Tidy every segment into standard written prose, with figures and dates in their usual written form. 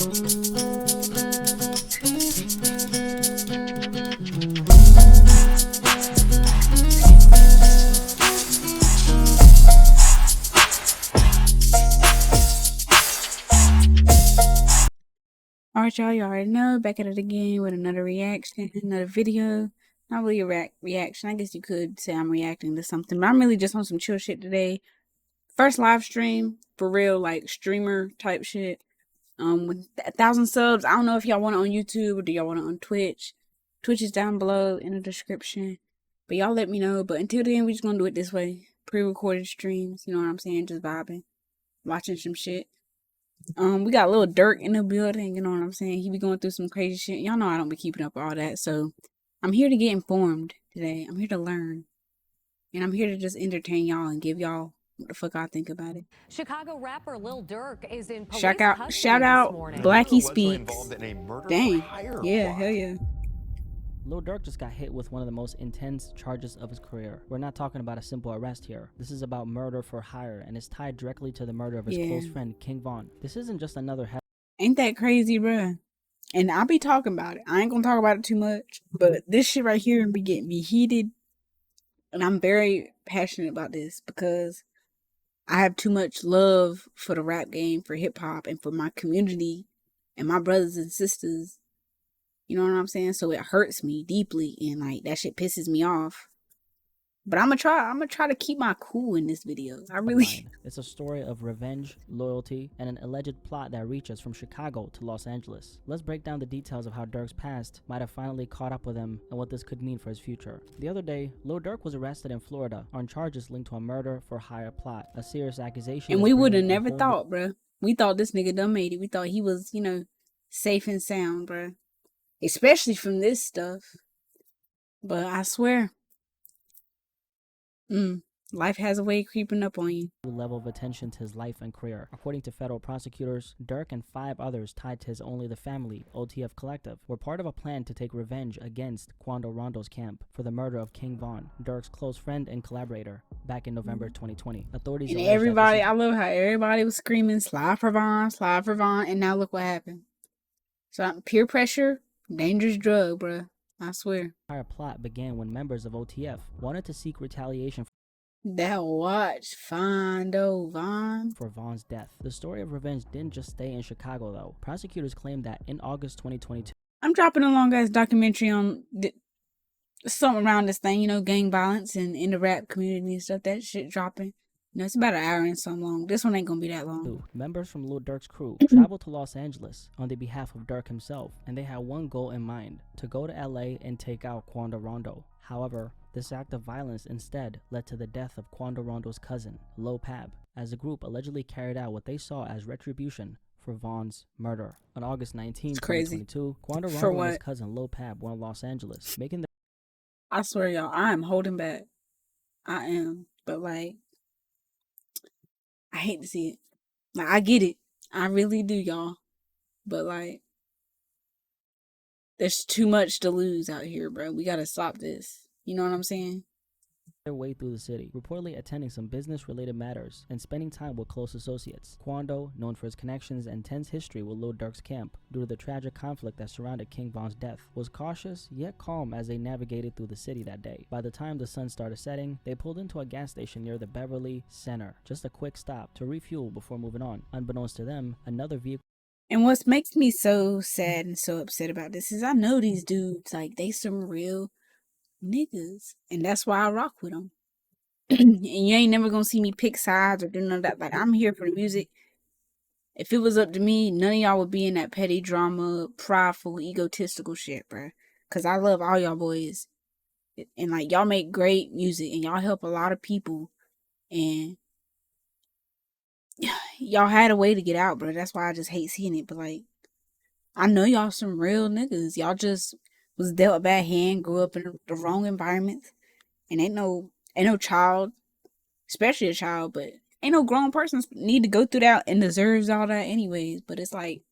Alright, y'all already know, back at it again with another reaction, another video. Not really a reaction. I guess you could say I'm reacting to something, but I'm really just on some chill shit today. First live stream, for real, like streamer type shit. With 1,000 subs. I don't know if y'all want it on YouTube or do y'all want it on Twitch. Twitch is down below in the description. But y'all let me know. But until then, we just gonna do it this way. Pre-recorded streams, you know what I'm saying? Just vibing. Watching some shit. We got a little Durk in the building, you know what I'm saying? He be going through some crazy shit. Y'all know I don't be keeping up with all that, so I'm here to get informed today. I'm here to learn. And I'm here to just entertain y'all and give y'all what the fuck I think about it. Chicago rapper Lil Durk is in police Shout custody out, this morning. Blackie Speaks. Dang. Yeah, hell yeah. Lil Durk just got hit with one of the most intense charges of his career. We're not talking about a simple arrest here. This is about murder for hire and is tied directly to the murder of his close friend King Von. This isn't just another Ain't that crazy, bruh? And I'll be talking about it. I ain't gonna talk about it too much, but this shit right here be getting me heated. And I'm very passionate about this because I have too much love for the rap game, for hip hop, and for my community and my brothers and sisters. You know what I'm saying? So it hurts me deeply, and like that shit pisses me off. But I'm gonna try to keep my cool in this video. I really. It's a story of revenge, loyalty, and an alleged plot that reaches from Chicago to Los Angeles. Let's break down the details of how Durk's past might have finally caught up with him and what this could mean for his future. The other day, Lil Durk was arrested in Florida on charges linked to a murder for hire plot, a serious accusation. And we would have never thought, bruh. We thought this nigga done made it. We thought he was, you know, safe and sound, bruh. Especially from this stuff. But I swear, life has a way of creeping up on you. Level of attention to his life and career. According to federal prosecutors, Durk and 5 others tied to his Only the Family, OTF collective, were part of a plan to take revenge against Quando Rondo's camp for the murder of King Von, Durk's close friend and collaborator, back in November 2020. Authorities and everybody, I love how everybody was screaming, slide for Von, and now look what happened. So peer pressure, dangerous drug, bruh. I swear. Our plot began when members of OTF wanted to seek retaliation that watch Von for Von's death. The story of revenge didn't just stay in Chicago though. Prosecutors claimed that in August 2022, I'm dropping a long ass documentary on something around this thing, you know, gang violence and in the rap community and stuff. That shit dropping. You know, it's about an hour and some long. This one ain't gonna be that long. Members from Lil Durk's crew traveled to Los Angeles on the behalf of Durk himself, and they had one goal in mind: to go to LA and take out Quando Rondo. However, this act of violence instead led to the death of Quando Rondo's cousin, Lil Pab, as the group allegedly carried out what they saw as retribution for Von's murder. On August 19, 2022, Quando Rondo and his cousin Lil Pab were in Los Angeles, making their— I swear, y'all, I am holding back. I am. But, like, I hate to see it. Like, I get it. I really do, y'all. But, like, there's too much to lose out here, bro. We gotta stop this. You know what I'm saying? Their way through the city, reportedly attending some business-related matters and spending time with close associates. Quando, known for his connections and tense history with Lil Durk's camp due to the tragic conflict that surrounded King Von's death, was cautious yet calm as they navigated through the city that day. By the time the sun started setting, they pulled into a gas station near the Beverly Center. Just a quick stop to refuel before moving on. Unbeknownst to them, another vehicle. And what makes me so sad and so upset about this is I know these dudes, like, they some real niggas, and that's why I rock with them. And you ain't never gonna see me pick sides or do none of that. Like, I'm here for the music. If it was up to me, none of y'all would be in that petty drama, prideful, egotistical shit, bruh. Cause I love all y'all boys, and like, y'all make great music and y'all help a lot of people, and y'all had a way to get out, bro. That's why I just hate seeing it. But like, I know y'all some real niggas. Y'all just was dealt a bad hand, grew up in the wrong environment, and ain't no child, especially a child, but ain't no grown person need to go through that and deserves all that anyways. But it's like,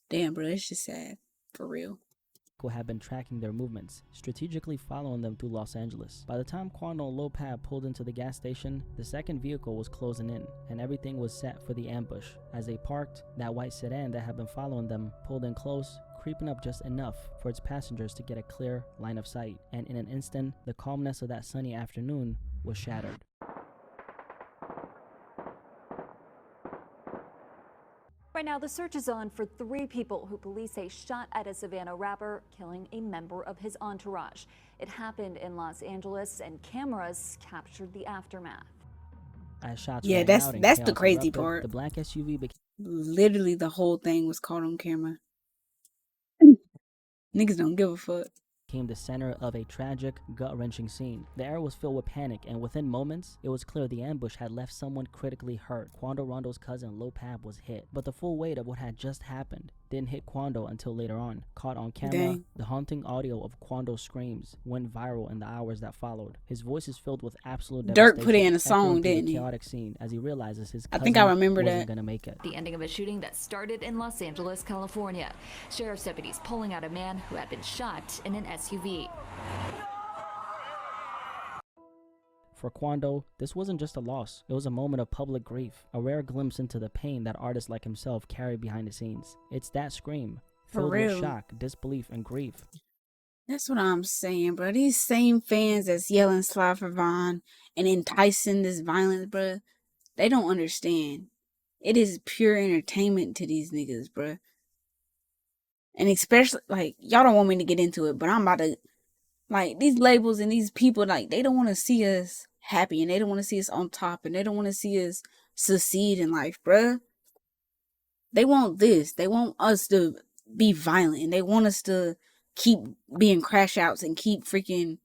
damn, bro, it's just sad. For real. who had been tracking their movements, strategically following them through Los Angeles. By the time Quando and Lil Pab pulled into the gas station, the second vehicle was closing in, and everything was set for the ambush. As they parked, that white sedan that had been following them pulled in close, creeping up just enough for its passengers to get a clear line of sight, and in an instant, the calmness of that sunny afternoon was shattered. Right now, the search is on for 3 people who police say shot at a Savannah rapper, killing a member of his entourage. It happened in Los Angeles, and cameras captured the aftermath. As shots Yeah, rang that's out and the chaos crazy erupted, part. the black SUV became Literally, the whole thing was caught on camera. Niggas don't give a fuck. the center of a tragic, gut-wrenching scene. The air was filled with panic, and within moments, it was clear the ambush had left someone critically hurt. Quando Rondo's cousin, Lil Pab, was hit, but the full weight of what had just happened didn't hit Quando until later on. Caught on camera, Dang. the haunting audio of Quando's screams went viral in the hours that followed. His voice is filled with absolute devastation, Durk put it in a echoing song, through didn't the he? chaotic scene as he realizes his I cousin think I remember wasn't that. gonna make it. The ending of a shooting that started in Los Angeles, California. Sheriff's deputies pulling out a man who had been shot in an SUV. For Quando, this wasn't just a loss, it was a moment of public grief, a rare glimpse into the pain that artists like himself carry behind the scenes. It's that scream, For filled real. with shock, disbelief, and grief. That's what I'm saying, bro. These same fans that's yelling Slide for Vaughn and enticing this violence, bro, they don't understand. It is pure entertainment to these niggas, bro. And especially, like, y'all don't want me to get into it, but I'm about to, like, these labels and these people, like, they don't want to see us happy, and they don't want to see us on top, and they don't want to see us succeed in life, bro. They want this. They want us to be violent, and they want us to keep being crash outs and keep freaking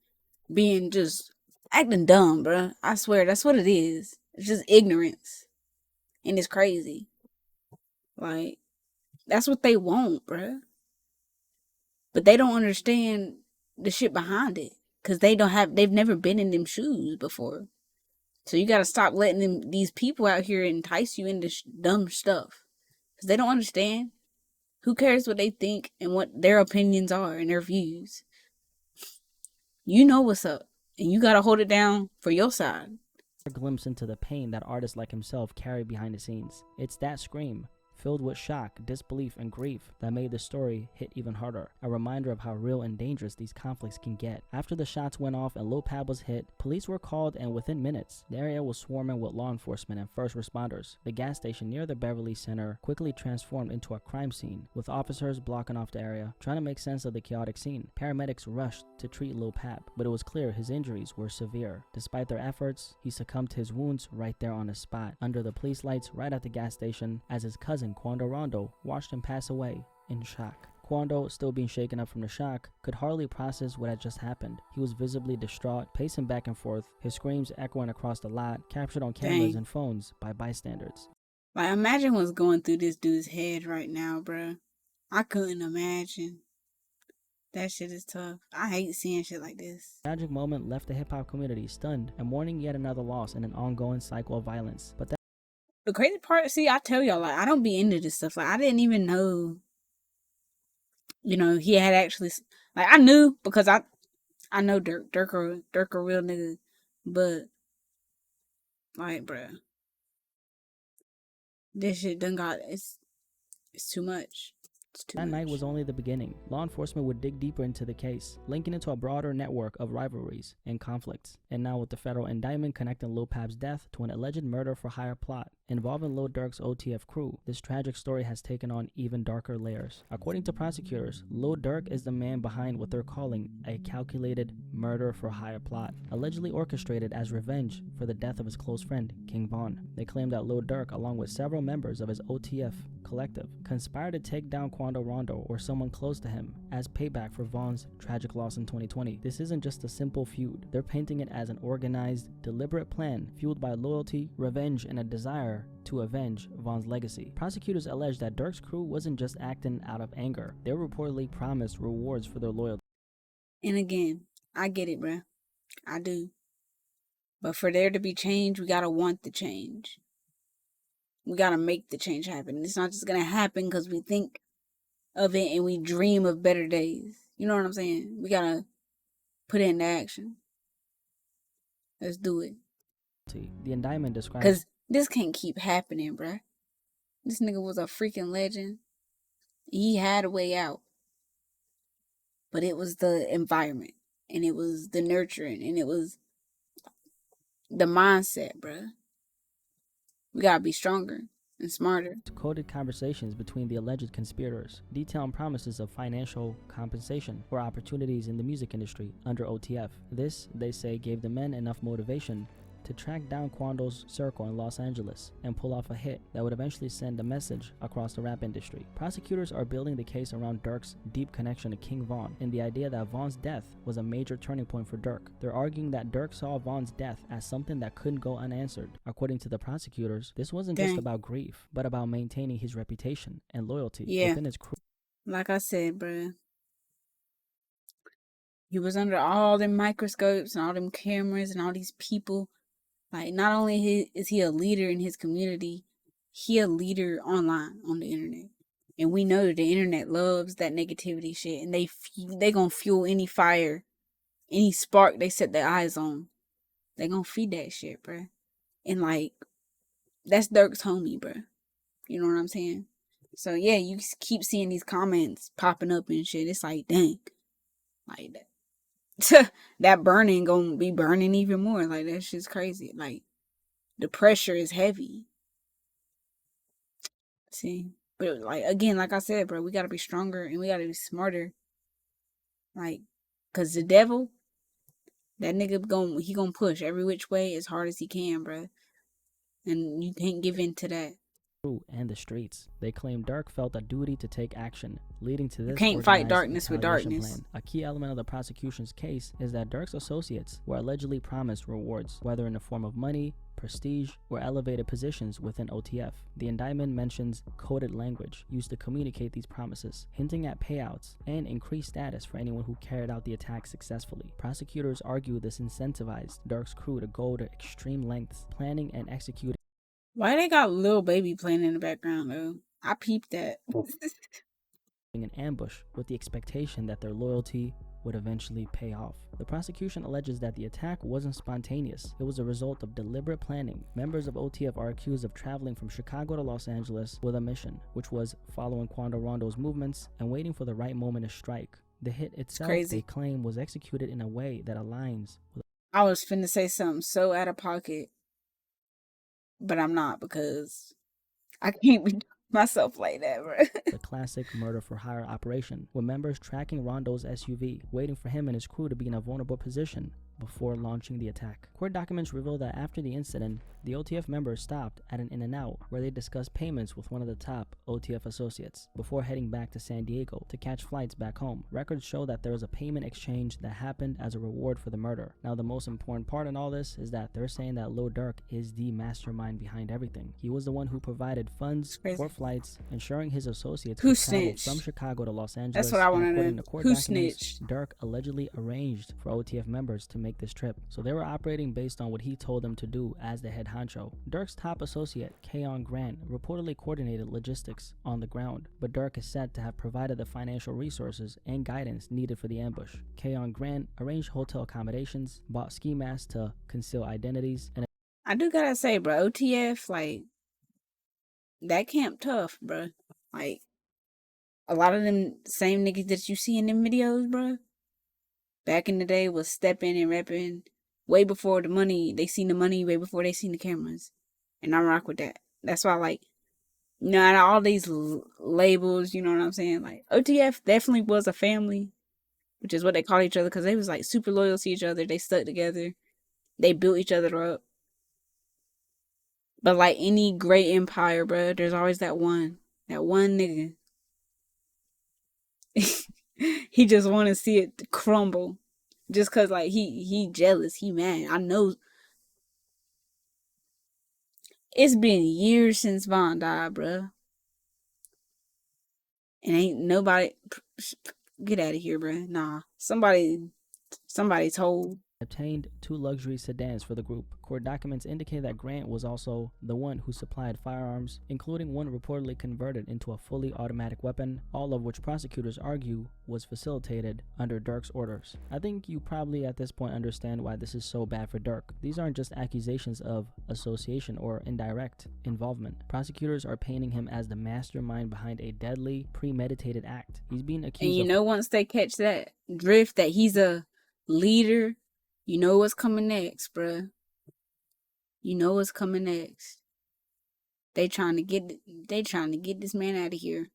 being just acting dumb, bro. I swear, that's what it is. It's just ignorance. And it's crazy. Like, that's what they want, bro. But they don't understand the shit behind it. Cause they've never been in them shoes before. So you gotta stop letting these people out here entice you into dumb stuff. Cause they don't understand. Who cares what they think and what their opinions are and their views? You know what's up. And you gotta hold it down for your side. A glimpse into the pain that artists like himself carry behind the scenes. It's that scream, filled with shock, disbelief, and grief, that made the story hit even harder. A reminder of how real and dangerous these conflicts can get. After the shots went off and Lil Pab was hit, police were called, and within minutes, the area was swarming with law enforcement and first responders. The gas station near the Beverly Center quickly transformed into a crime scene, with officers blocking off the area, trying to make sense of the chaotic scene. Paramedics rushed to treat Lil Pab, but it was clear his injuries were severe. Despite their efforts, he succumbed to his wounds right there on the spot, under the police lights right at the gas station, as his cousin Quando Rondo watched him pass away in shock. Quando, still being shaken up from the shock, could hardly process what had just happened. He was visibly distraught, pacing back and forth, his screams echoing across the lot, captured on cameras and phones by bystanders. Like, imagine what's going through this dude's head right now, bro. I couldn't imagine. That shit is tough. I hate seeing shit like this. The tragic moment left the hip-hop community stunned and mourning yet another loss in an ongoing cycle of violence. But The crazy part, see, I tell y'all, like, I don't be into this stuff. Like, I didn't even know, he had actually, like, I knew because I know Durk a real nigga, but, like, bruh, this shit done got, it's too much. that night was only the beginning. Law enforcement would dig deeper into the case, linking it to a broader network of rivalries and conflicts. And now with the federal indictment connecting Lil Pab's death to an alleged murder-for-hire plot involving Lil Durk's OTF crew, this tragic story has taken on even darker layers. According to prosecutors, Lil Durk is the man behind what they're calling a calculated murder-for-hire plot, allegedly orchestrated as revenge for the death of his close friend, King Von. They claim that Lil Durk, along with several members of his OTF collective, conspired to take down Quando Rondo or someone close to him as payback for Von's tragic loss in 2020. This isn't just a simple feud. They're painting it as an organized, deliberate plan fueled by loyalty, revenge, and a desire to avenge Von's legacy. Prosecutors allege that Durk's crew wasn't just acting out of anger. They were reportedly promised rewards for their loyalty. And again, I get it, bruh. I do. But for there to be change, we gotta want the change. We gotta make the change happen. It's not just gonna happen because we think of it and we dream of better days. You know what I'm saying? We gotta put it into action. Let's do it. The indictment describes Cause this can't keep happening, bruh. This nigga was a freaking legend. He had a way out. But it was the environment. And it was the nurturing. And it was the mindset, bruh. We gotta be stronger and smarter. coded conversations between the alleged conspirators, detailing promises of financial compensation or opportunities in the music industry under OTF. This, they say, gave the men enough motivation to track down Quando's circle in Los Angeles and pull off a hit that would eventually send a message across the rap industry. Prosecutors are building the case around Durk's deep connection to King Von and the idea that Von's death was a major turning point for Durk. They're arguing that Durk saw Von's death as something that couldn't go unanswered. According to the prosecutors, this wasn't just about grief, but about maintaining his reputation and loyalty within his crew. Like I said, bruh. He was under all them microscopes and all them cameras and all these people. Like, not only is he a leader in his community, he a leader online on the internet. And we know that the internet loves that negativity shit. And they gonna fuel any fire, any spark they set their eyes on. They gonna feed that shit, bruh. And like, that's Durk's homie, bruh. You know what I'm saying? So yeah, you keep seeing these comments popping up and shit. It's like, dang. Like that. That burning gonna be burning even more. Like, that shit's crazy. Like, the pressure is heavy. See? But like, again, like I said, bro, we gotta be stronger and we gotta be smarter. Like, cause the devil, that nigga he gonna push every which way as hard as he can, bro. And you can't give in to that. And the streets. They claim Durk felt a duty to take action, leading to this You can't fight darkness with darkness. plan. A key element of the prosecution's case is that Durk's associates were allegedly promised rewards, whether in the form of money, prestige, or elevated positions within OTF. The indictment mentions coded language used to communicate these promises, hinting at payouts and increased status for anyone who carried out the attack successfully. Prosecutors argue this incentivized Durk's crew to go to extreme lengths, planning and executing. Why they got Lil Baby playing in the background, though? I peeped that. An ambush with the expectation that their loyalty would eventually pay off. The prosecution alleges that the attack wasn't spontaneous. It was a result of deliberate planning. Members of OTF are accused of traveling from Chicago to Los Angeles with a mission, which was following Quando Rondo's movements and waiting for the right moment to strike. The hit itself, they claim, was executed in a way that aligns with. I was finna say something so out of pocket, but I'm not, because I can't be myself like that, bro. The classic murder for hire operation, with members tracking Rondo's SUV, waiting for him and his crew to be in a vulnerable position before launching the attack. Court documents reveal that after the incident, the OTF members stopped at an In-N-Out where they discussed payments with one of the top OTF associates before heading back to San Diego to catch flights back home. Records show that there was a payment exchange that happened as a reward for the murder. Now, the most important part in all this is that they're saying that Lil Durk is the mastermind behind everything. He was the one who provided funds for flights, ensuring his associates could travel from Chicago to Los Angeles. That's what I want to know. Who snitched? Durk allegedly arranged for OTF members to make this trip, so they were operating based on what he told them to do as the head honcho. Durk's top associate, Keon Grant, reportedly coordinated logistics on the ground, but Durk is said to have provided the financial resources and guidance needed for the ambush. Keon Grant arranged hotel accommodations, bought ski masks to conceal identities, and I do gotta say, bro, OTF, like, that camp tough, bro. Like, a lot of them same niggas that you see in them videos, bro, back in the day was stepping and repping way before the money. They seen the money way before they seen the cameras. And I rock with that. That's why, like, you know, out of all these labels, you know what I'm saying? Like, OTF definitely was a family, which is what they call each other, because they was, like, super loyal to each other. They stuck together. They built each other up. But, like, any great empire, bro, there's always that one nigga. He just want to see it crumble. Just because, like, he jealous. He mad. I know. It's been years since Von died, bruh. And ain't nobody. Get out of here, bruh. Nah. Somebody told obtained 2 luxury sedans for the group. Court documents indicate that Grant was also the one who supplied firearms, including one reportedly converted into a fully automatic weapon, all of which prosecutors argue was facilitated under Durk's orders. I think you probably at this point understand why this is so bad for Durk. These aren't just accusations of association or indirect involvement. Prosecutors are painting him as the mastermind behind a deadly, premeditated act. He's being accused And once they catch that drift that he's a leader, you know what's coming next, bruh. You know what's coming next. They trying to get this man out of here.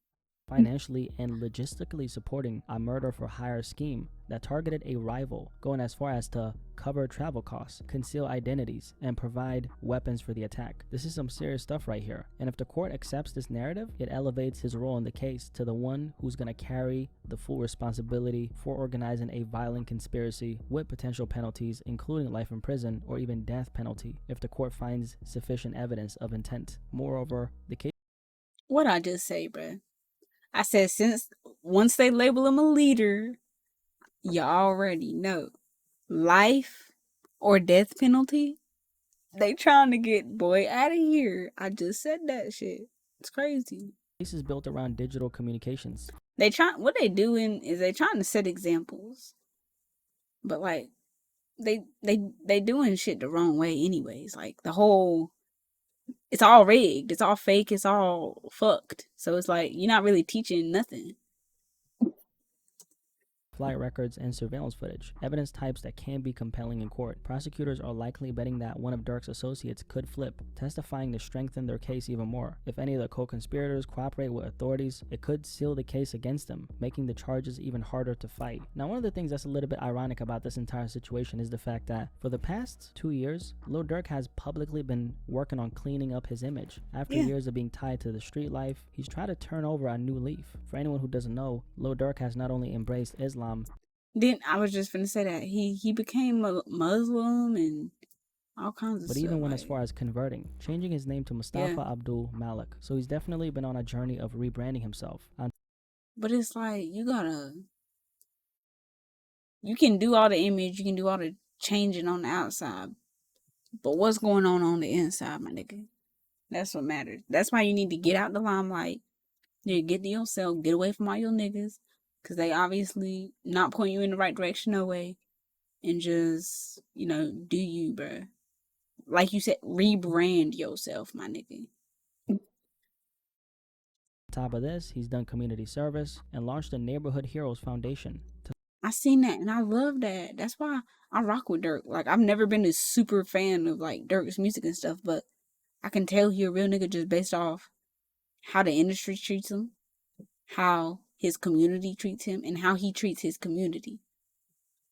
Financially and logistically supporting a murder-for-hire scheme that targeted a rival, going as far as to cover travel costs, conceal identities, and provide weapons for the attack. This is some serious stuff right here. And if the court accepts this narrative, it elevates his role in the case to the one who's going to carry the full responsibility for organizing a violent conspiracy with potential penalties, including life in prison or even death penalty, if the court finds sufficient evidence of intent. Moreover, the case... What I just say, bruh? I said once they label him a leader, you already know. Life or death penalty, they trying to get boy out of here. I just said that shit. It's crazy. Case is built around digital communications. What they doing is they trying to set examples. But like they doing shit the wrong way anyways. Like it's all rigged, it's all fake, it's all fucked. So it's like you're not really teaching nothing. Flight records, and surveillance footage, evidence types that can be compelling in court. Prosecutors are likely betting that one of Durk's associates could flip, testifying to strengthen their case even more. If any of the co-conspirators cooperate with authorities, it could seal the case against them, making the charges even harder to fight. Now, one of the things that's a little bit ironic about this entire situation is the fact that for the past 2 years, Lil Durk has publicly been working on cleaning up his image. After years of being tied to the street life, he's tried to turn over a new leaf. For anyone who doesn't know, Lil Durk has not only embraced Islam. Then I was just finna say that he became a Muslim and all kinds of but stuff. Even went as far as converting, changing his name to Mustafa Abdul Malik. So he's definitely been on a journey of rebranding himself. But it's like you can do all the image, you can do all the changing on the outside, but what's going on the inside, my nigga? That's what matters. That's why you need to get out the limelight. You get to yourself, get away from all your niggas. Because they obviously not pointing you in the right direction no way. And just, do you, bruh. Like you said, rebrand yourself, my nigga. On top of this, he's done community service and launched the Neighborhood Heroes Foundation. I seen that and I love that. That's why I rock with Durk. Like, I've never been a super fan of, like, Durk's music and stuff. But I can tell he a real nigga just based off how the industry treats him. How his community treats him and how he treats his community.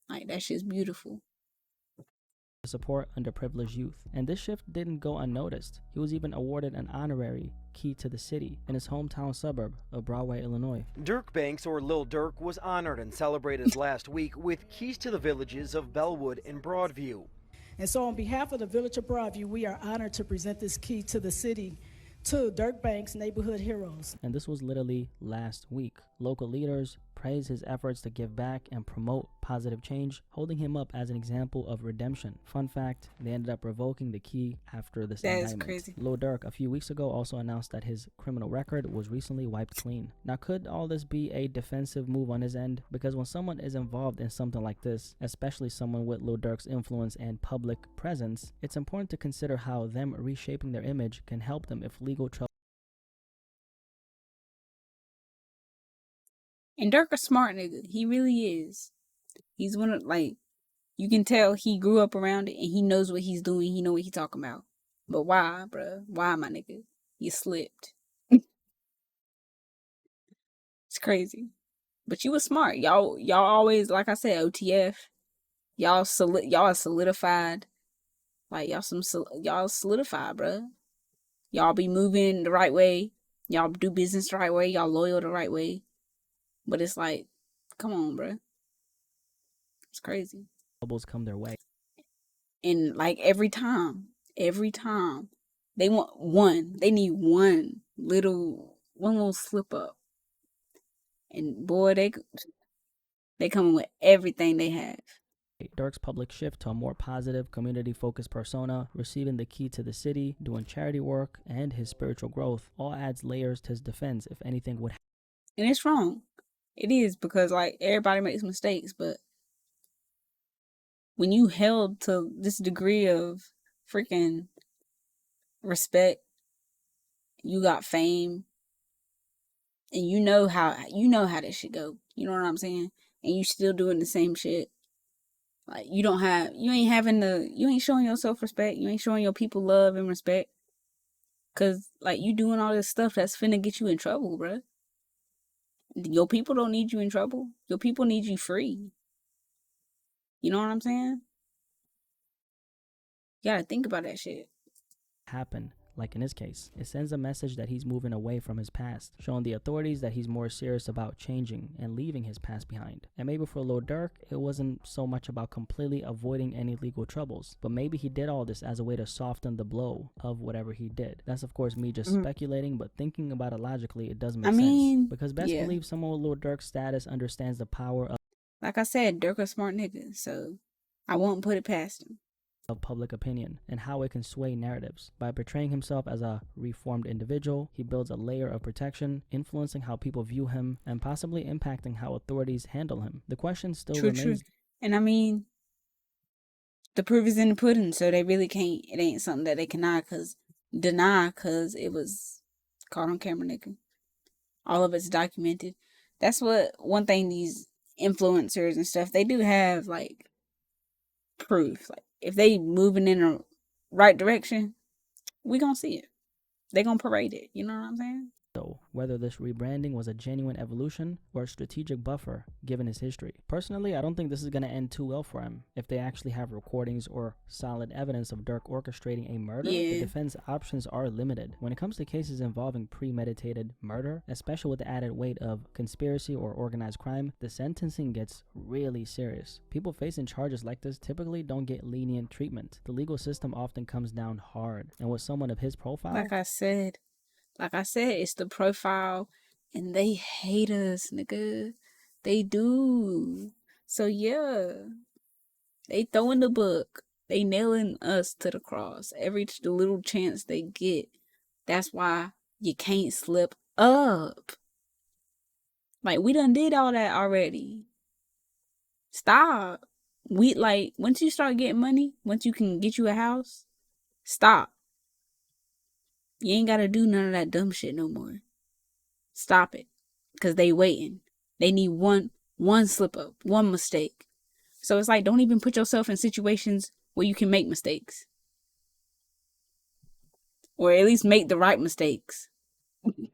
Like, that shit's beautiful. To support underprivileged youth. And this shift didn't go unnoticed. He was even awarded an honorary key to the city in his hometown suburb of Broadway, Illinois. Durk Banks, or Lil Durk, was honored and celebrated last week with keys to the villages of Bellwood and Broadview. And so on behalf of the village of Broadview, we are honored to present this key to the city to Durk Banks Neighborhood Heroes. And this was literally last week. Local leaders praised his efforts to give back and promote positive change, holding him up as an example of redemption. Fun fact, they ended up revoking the key after this indictment. That's crazy. Lil Durk a few weeks ago also announced that his criminal record was recently wiped clean. Now, could all this be a defensive move on his end? Because when someone is involved in something like this, especially someone with Lil Durk's influence and public presence, it's important to consider how them reshaping their image can help them if legal trouble. And Durk a smart nigga. He really is. He's one of, like, you can tell he grew up around it and he knows what he's doing. He know what he's talking about. But why, bruh? Why, my nigga? You slipped. It's crazy. But you was smart. Y'all always, like I said, OTF. Y'all are solidified. Like, y'all solidified, bruh. Y'all be moving the right way. Y'all do business the right way. Y'all loyal the right way. But it's like, come on, bruh. It's crazy. Troubles come their way. And like every time, they need one little slip up. And boy, they coming with everything they have. Durk's public shift to a more positive, community-focused persona, receiving the key to the city, doing charity work, and his spiritual growth all adds layers to his defense if anything would happen. And it's wrong. It is, because like everybody makes mistakes, but when you held to this degree of freaking respect, you got fame, and you know how this shit go. You know what I'm saying? And you still doing the same shit. Like you ain't showing your self-respect. You ain't showing your people love and respect. Cause like you doing all this stuff that's finna get you in trouble, bruh. Your people don't need you in trouble. Your people need you free. You know what I'm saying? You gotta think about that shit. Happen. Like in his case, it sends a message that he's moving away from his past, showing the authorities that he's more serious about changing and leaving his past behind. And maybe for Lil Durk, it wasn't so much about completely avoiding any legal troubles, but maybe he did all this as a way to soften the blow of whatever he did. That's of course me just speculating, but thinking about it logically, it does make sense. Because best believe someone with Lil Durk's status understands the power of, like I said, Durk a smart nigga, so I won't put it past him. Of public opinion and how it can sway narratives. By portraying himself as a reformed individual, he builds a layer of protection, influencing how people view him and possibly impacting how authorities handle him. The question still remains. True. And I mean, the proof is in the pudding, so they really can't. It ain't something that they can deny, cause it was caught on camera, nigga. All of it's documented. That's what one thing these influencers and stuff, they do have like proof. Like if they moving in the right direction, we gonna see it. They gonna parade it. You know what I'm saying? So, whether this rebranding was a genuine evolution or a strategic buffer given his history. Personally, I don't think this is going to end too well for him. If they actually have recordings or solid evidence of Durk orchestrating a murder, the defense options are limited. When it comes to cases involving premeditated murder, especially with the added weight of conspiracy or organized crime, the sentencing gets really serious. People facing charges like this typically don't get lenient treatment. The legal system often comes down hard, and with someone of his profile, like I said, it's the profile, and they hate us, nigga. They do. So yeah, they throwing the book. They nailing us to the cross every little chance they get. That's why you can't slip up. Like we done did all that already. Stop. Once you start getting money, once you can get you a house, stop. You ain't gotta do none of that dumb shit no more. Stop it. Cause they waiting. They need one slip up, one mistake. So it's like, don't even put yourself in situations where you can make mistakes. Or at least make the right mistakes. And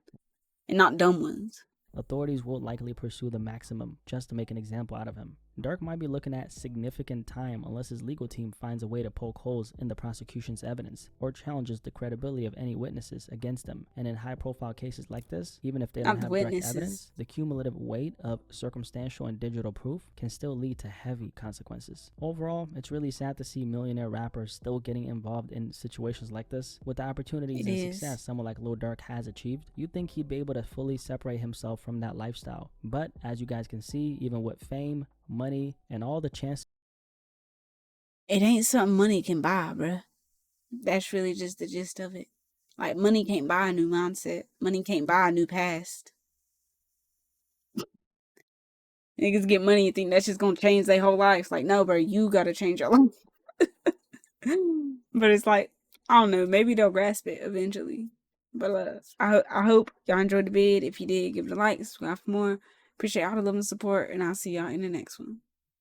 not dumb ones. Authorities will likely pursue the maximum just to make an example out of him. Durk might be looking at significant time unless his legal team finds a way to poke holes in the prosecution's evidence or challenges the credibility of any witnesses against him. And in high-profile cases like this, even if they don't have direct evidence, the cumulative weight of circumstantial and digital proof can still lead to heavy consequences. Overall, it's really sad to see millionaire rappers still getting involved in situations like this. With the opportunities and success someone like Lil Durk has achieved, you'd think he'd be able to fully separate himself from that lifestyle. But as you guys can see, even with fame, money, and all the chances, it ain't something money can buy, bruh. That's really just the gist of it. Like, money can't buy a new mindset. Money can't buy a new past. Niggas get money and think that's just gonna change their whole life. Like, no, bro, you gotta change your life. But it's like, I don't know, maybe they'll grasp it eventually. But I hope y'all enjoyed the vid. If you did, give it a like, subscribe for more. Appreciate all the love and support, and I'll see y'all in the next one.